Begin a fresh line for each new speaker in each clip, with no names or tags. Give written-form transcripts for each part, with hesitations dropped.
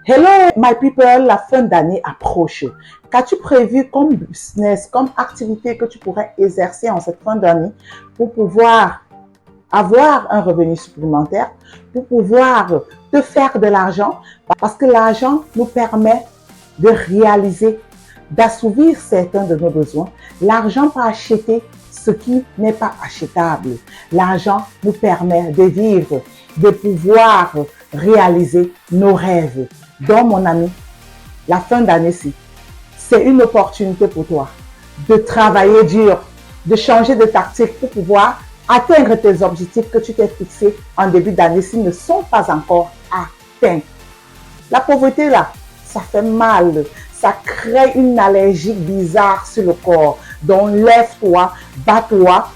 Hello my people, la fin d'année approche. Qu'as-tu prévu comme business, comme activité que tu pourrais exercer en cette fin d'année pour pouvoir avoir un revenu supplémentaire, pour pouvoir te faire de l'argent? Parce que l'argent nous permet de réaliser, d'assouvir certains de nos besoins. L'argent peut acheter ce qui n'est pas achetable. L'argent nous permet de vivre, de pouvoir réaliser nos rêves. Donc, mon ami, la fin d'année-ci, c'est une opportunité pour toi de travailler dur, de changer de tactique pour pouvoir atteindre tes objectifs que tu t'es fixés en début d'année s'ils ne sont pas encore atteints. La pauvreté, là, ça fait mal. Ça crée une allergie bizarre sur le corps. Donc, lève-toi, bats-toi,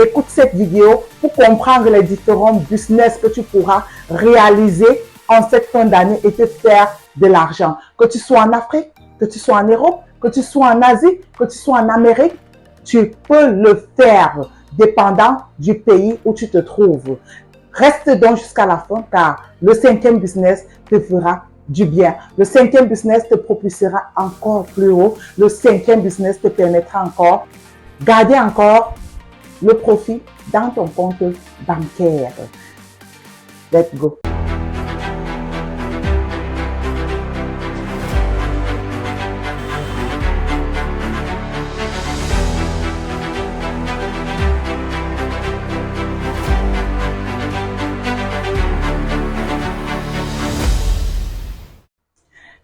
écoute cette vidéo pour comprendre les différents business que tu pourras réaliser en cette fin d'année et te faire de l'argent. Que tu sois en Afrique, que tu sois en Europe, que tu sois en Asie, que tu sois en Amérique, tu peux le faire dépendant du pays où tu te trouves. Reste donc jusqu'à la fin car le 5e business te fera du bien. Le 5e business te propulsera encore plus haut. Le 5e business te permettra encore de garder encore le profit dans ton compte bancaire. Let's go.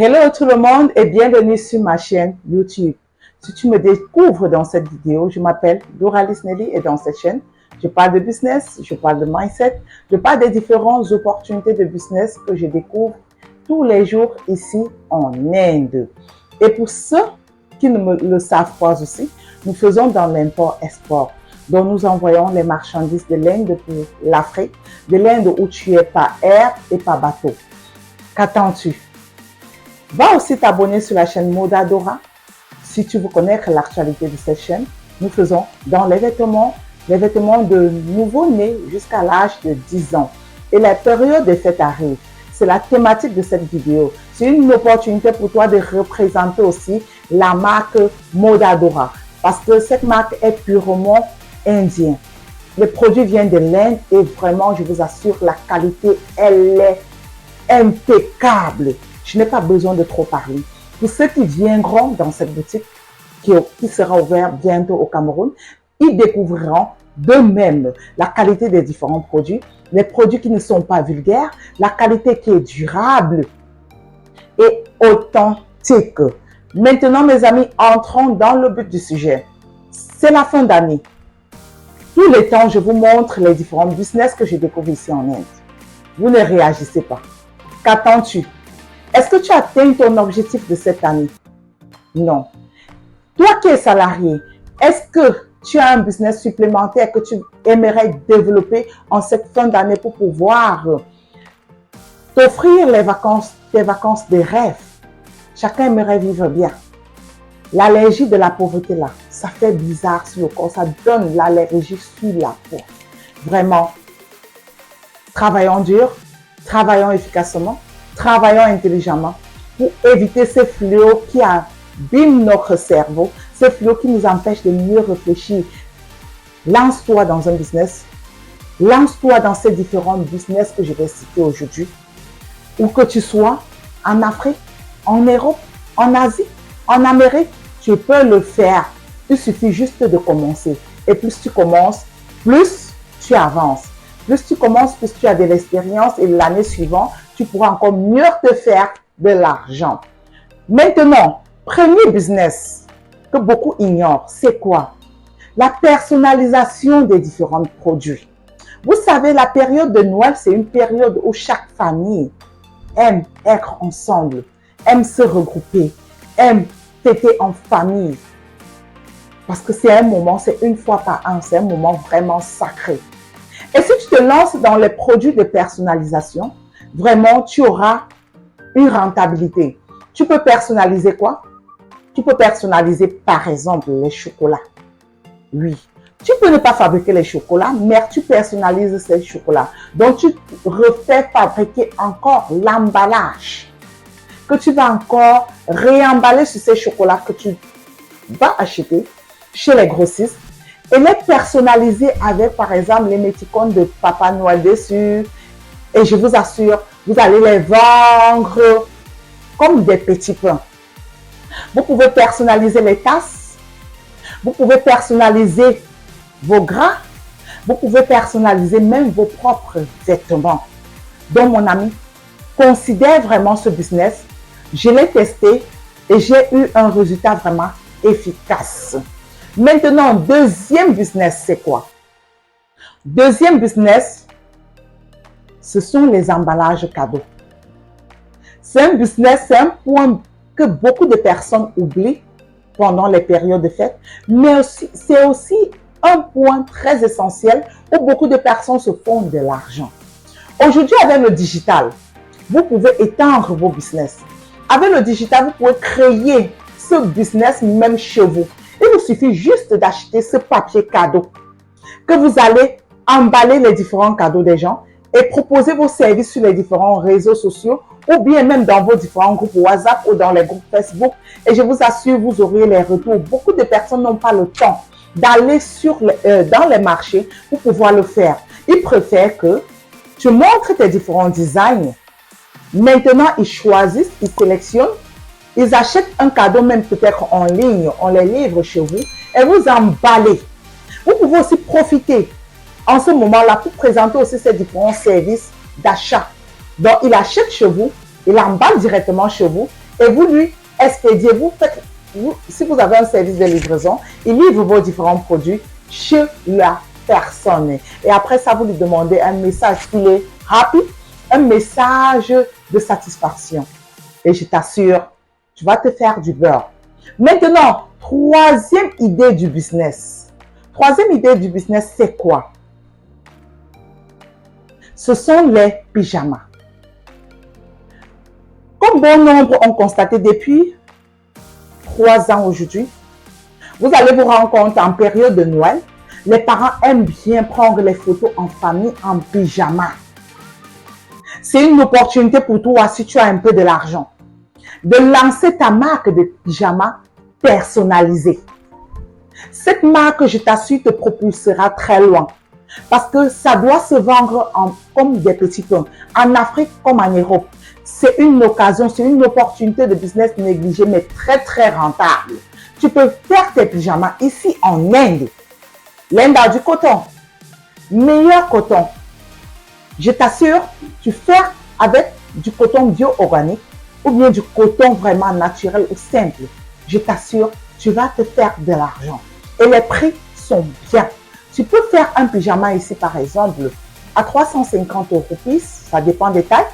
Hello tout le monde et bienvenue sur ma chaîne YouTube. Si tu me découvres dans cette vidéo, je m'appelle Doralis Nelly et dans cette chaîne, je parle de business, je parle de mindset, je parle des différentes opportunités de business que je découvre tous les jours ici en Inde. Et pour ceux qui ne me le savent pas aussi, nous faisons dans l'import-export. Donc nous envoyons les marchandises de l'Inde pour l'Afrique, de l'Inde où tu es par air et par bateau. Qu'attends-tu? Va aussi t'abonner sur la chaîne Modadora si tu veux connaître l'actualité de cette chaîne. Nous faisons dans les vêtements de nouveau-nés jusqu'à l'âge de 10 ans. Et la période des fêtes arrive. C'est la thématique de cette vidéo. C'est une opportunité pour toi de représenter aussi la marque Modadora parce que cette marque est purement indienne. Les produits viennent de l'Inde et vraiment, je vous assure, la qualité, elle est impeccable. Je n'ai pas besoin de trop parler. Pour ceux qui viendront dans cette boutique, qui sera ouverte bientôt au Cameroun, ils découvriront d'eux-mêmes la qualité des différents produits, les produits qui ne sont pas vulgaires, la qualité qui est durable et authentique. Maintenant, mes amis, entrons dans le but du sujet. C'est la fin d'année. Tous les temps, je vous montre les différents business que je découvre ici en Inde. Vous ne réagissez pas. Qu'attends-tu? Est-ce que tu atteins ton objectif de cette année? Non. Toi qui es salarié, est-ce que tu as un business supplémentaire que tu aimerais développer en cette fin d'année pour pouvoir t'offrir tes vacances des rêves? Chacun aimerait vivre bien. L'allergie de la pauvreté là, ça fait bizarre sur le corps, ça donne l'allergie sur la peau. Vraiment, travaillons dur, travaillons efficacement. Travaillons intelligemment pour éviter ces fléaux qui abîment notre cerveau, ces fléaux qui nous empêchent de mieux réfléchir. Lance-toi dans un business, lance-toi dans ces différents business que je vais citer aujourd'hui. Où que tu sois, en Afrique, en Europe, en Asie, en Amérique, tu peux le faire. Il suffit juste de commencer. Et plus tu commences, plus tu avances. Plus tu commences, plus tu as de l'expérience et l'année suivante, tu pourras encore mieux te faire de l'argent. Maintenant, premier business que beaucoup ignorent, c'est quoi? La personnalisation des différents produits. Vous savez, la période de Noël, c'est une période où chaque famille aime être ensemble, aime se regrouper, aime fêter en famille. Parce que c'est un moment, c'est une fois par an, c'est un moment vraiment sacré. Et si tu te lances dans les produits de personnalisation, vraiment, tu auras une rentabilité. Tu peux personnaliser quoi? Tu peux personnaliser, par exemple, les chocolats. Oui. Tu peux ne pas fabriquer les chocolats, mais tu personnalises ces chocolats. Donc, tu refais fabriquer encore l'emballage que tu vas encore réemballer sur ces chocolats que tu vas acheter chez les grossistes et les personnaliser avec, par exemple, l'émoticône de Papa Noël dessus. Et je vous assure, vous allez les vendre comme des petits pains. Vous pouvez personnaliser les tasses. Vous pouvez personnaliser vos gras. Vous pouvez personnaliser même vos propres vêtements. Donc, mon ami, considère vraiment ce business. Je l'ai testé et j'ai eu un résultat vraiment efficace. Maintenant, deuxième business, c'est quoi? Deuxième business, ce sont les emballages cadeaux. C'est un business, c'est un point que beaucoup de personnes oublient pendant les périodes de fête, mais c'est aussi un point très essentiel où beaucoup de personnes se font de l'argent. Aujourd'hui, avec le digital, vous pouvez étendre vos business. Avec le digital, vous pouvez créer ce business même chez vous. Il vous suffit juste d'acheter ce papier cadeau que vous allez emballer les différents cadeaux des gens et proposer vos services sur les différents réseaux sociaux ou bien même dans vos différents groupes WhatsApp ou dans les groupes Facebook. Et je vous assure, vous aurez les retours. Beaucoup de personnes n'ont pas le temps d'aller dans les marchés pour pouvoir le faire. Ils préfèrent que tu montres tes différents designs. Maintenant, ils choisissent, ils sélectionnent, ils achètent un cadeau même peut-être en ligne, on les livre chez vous et vous emballez. Vous pouvez aussi profiter en ce moment-là pour présenter aussi ces différents services d'achat. Donc, il achète chez vous, il emballe directement chez vous et vous lui expédiez. Si vous avez un service de livraison, il livre vos différents produits chez la personne. Et après ça, vous lui demandez un message qui est rapide, un message de satisfaction. Et je t'assure, tu vas te faire du beurre. Maintenant, troisième idée du business. Troisième idée du business, c'est quoi? Ce sont les pyjamas. Comme bon nombre ont constaté depuis 3 ans aujourd'hui, vous allez vous rendre compte en période de Noël, les parents aiment bien prendre les photos en famille en pyjama. C'est une opportunité pour toi si tu as un peu de l'argent de lancer ta marque de pyjama personnalisée. Cette marque, je t'assure, te propulsera très loin parce que ça doit se vendre comme des petits pains. En Afrique comme en Europe, c'est une occasion, c'est une opportunité de business négligée mais très très rentable. Tu peux faire tes pyjamas ici en Inde. L'Inde a du coton, meilleur coton. Je t'assure, tu fais avec du coton bio-organique ou bien du coton vraiment naturel ou simple. Je t'assure, tu vas te faire de l'argent. Et les prix sont bien. Tu peux faire un pyjama ici, par exemple, à 350 €, ça dépend des tailles.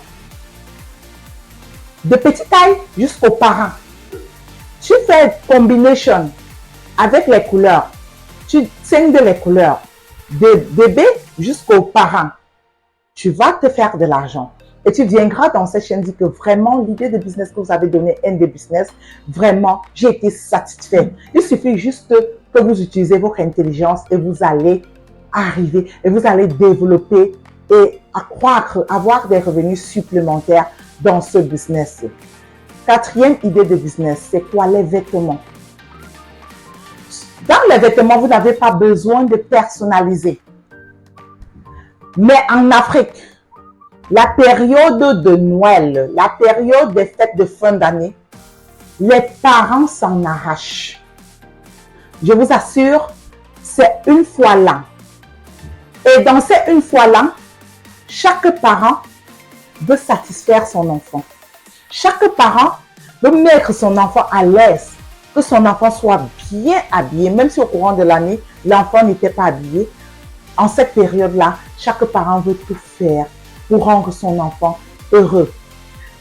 De petite taille jusqu'aux parents. Tu fais combination avec les couleurs. Tu scènes les couleurs. De bébé jusqu'aux parents. Tu vas te faire de l'argent. Et tu viendras dans cette chaîne dire que vraiment, l'idée de business que vous avez donné, un des business, vraiment, j'ai été satisfait. Il suffit juste que vous utilisez votre intelligence et vous allez arriver et vous allez développer et accroître, avoir des revenus supplémentaires dans ce business. Quatrième idée de business, c'est quoi? Les vêtements. Dans les vêtements, vous n'avez pas besoin de personnaliser. Mais en Afrique, la période de Noël, la période des fêtes de fin d'année, les parents s'en arrachent. Je vous assure, c'est une fois l'an. Et dans ces une fois l'an, chaque parent veut satisfaire son enfant. Chaque parent veut mettre son enfant à l'aise, que son enfant soit bien habillé, même si au courant de l'année, l'enfant n'était pas habillé. En cette période-là, chaque parent veut tout faire pour rendre son enfant heureux.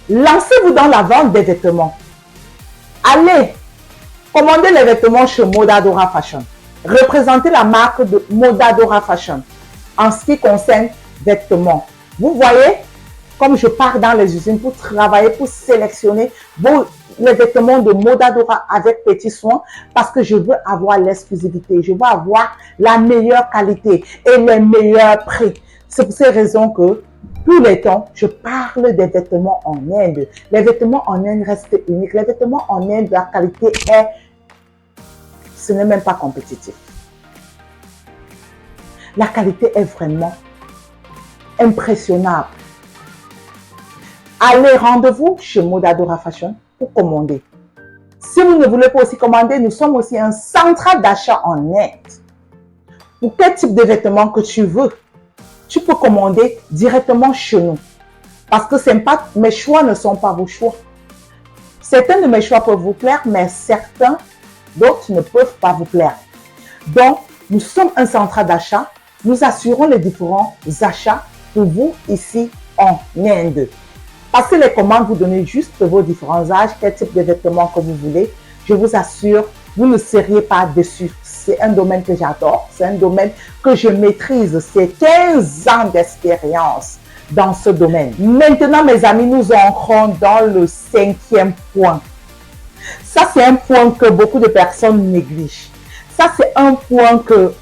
Lancez-vous dans la vente des vêtements. Allez, commandez les vêtements chez Modadora Fashion. Représentez la marque de Modadora Fashion en ce qui concerne vêtements. Vous voyez, comme je pars dans les usines pour travailler, pour sélectionner les vêtements de Modadora avec petits soins parce que je veux avoir l'exclusivité. Je veux avoir la meilleure qualité et les meilleurs prix. C'est pour ces raisons que tous les temps, je parle des vêtements en Inde. Les vêtements en Inde restent uniques. Les vêtements en Inde, la qualité est... Ce n'est même pas compétitif. La qualité est vraiment impressionnable. Allez, rendez-vous chez Modadora Fashion pour commander. Si vous ne voulez pas aussi commander, nous sommes aussi un centre d'achat en Inde. Pour quel type de vêtements que tu veux, tu peux commander directement chez nous. Parce que mes choix ne sont pas vos choix. Certains de mes choix peuvent vous plaire, mais certains d'autres ne peuvent pas vous plaire. Donc, nous sommes un centre d'achat. Nous assurons les différents achats pour vous ici en Inde. Passez les commandes, vous donnez juste vos différents âges, quel type de vêtements que vous voulez. Je vous assure, vous ne seriez pas déçus. C'est un domaine que j'adore, c'est un domaine que je maîtrise. C'est 15 ans d'expérience dans ce domaine. Maintenant, mes amis, nous entrons dans le 5e point. Ça, c'est un point que beaucoup de personnes négligent. Ça, c'est un point que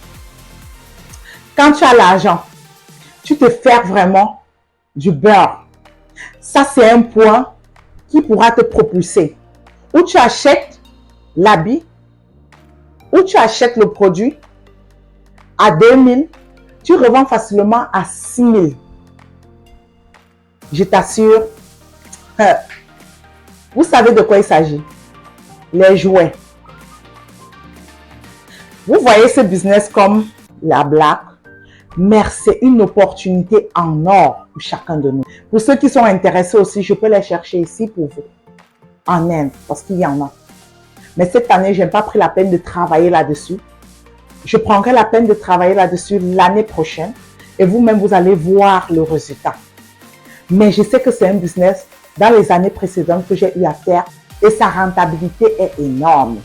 quand tu as l'argent, tu te fais vraiment du beurre. Ça, c'est un point qui pourra te propulser. Où tu achètes l'habit, où tu achètes le produit à 2000, tu revends facilement à 6000. Je t'assure, vous savez de quoi il s'agit. Les jouets. Vous voyez ce business comme la blague, mais c'est une opportunité en or pour chacun de nous. Pour ceux qui sont intéressés aussi, je peux les chercher ici pour vous, en Inde, parce qu'il y en a. Mais cette année, je n'ai pas pris la peine de travailler là-dessus. Je prendrai la peine de travailler là-dessus l'année prochaine et vous-même, vous allez voir le résultat. Mais je sais que c'est un business dans les années précédentes que j'ai eu à faire et sa rentabilité est énorme.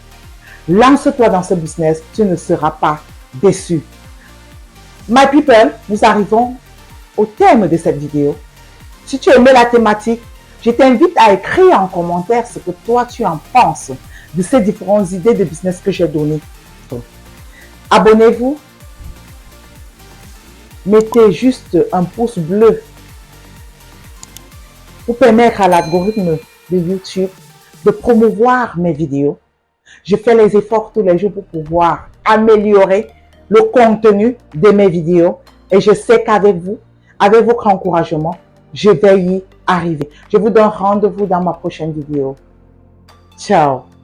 Lance-toi dans ce business, tu ne seras pas déçu. My people, nous arrivons au terme de cette vidéo. Si tu as aimé la thématique, je t'invite à écrire en commentaire ce que toi tu en penses de ces différentes idées de business que j'ai données. Abonnez-vous. Mettez juste un pouce bleu pour permettre à l'algorithme de YouTube de promouvoir mes vidéos. Je fais les efforts tous les jours pour pouvoir améliorer le contenu de mes vidéos et je sais qu'avec vous, avec votre encouragement, je vais y arriver. Je vous donne rendez-vous dans ma prochaine vidéo. Ciao!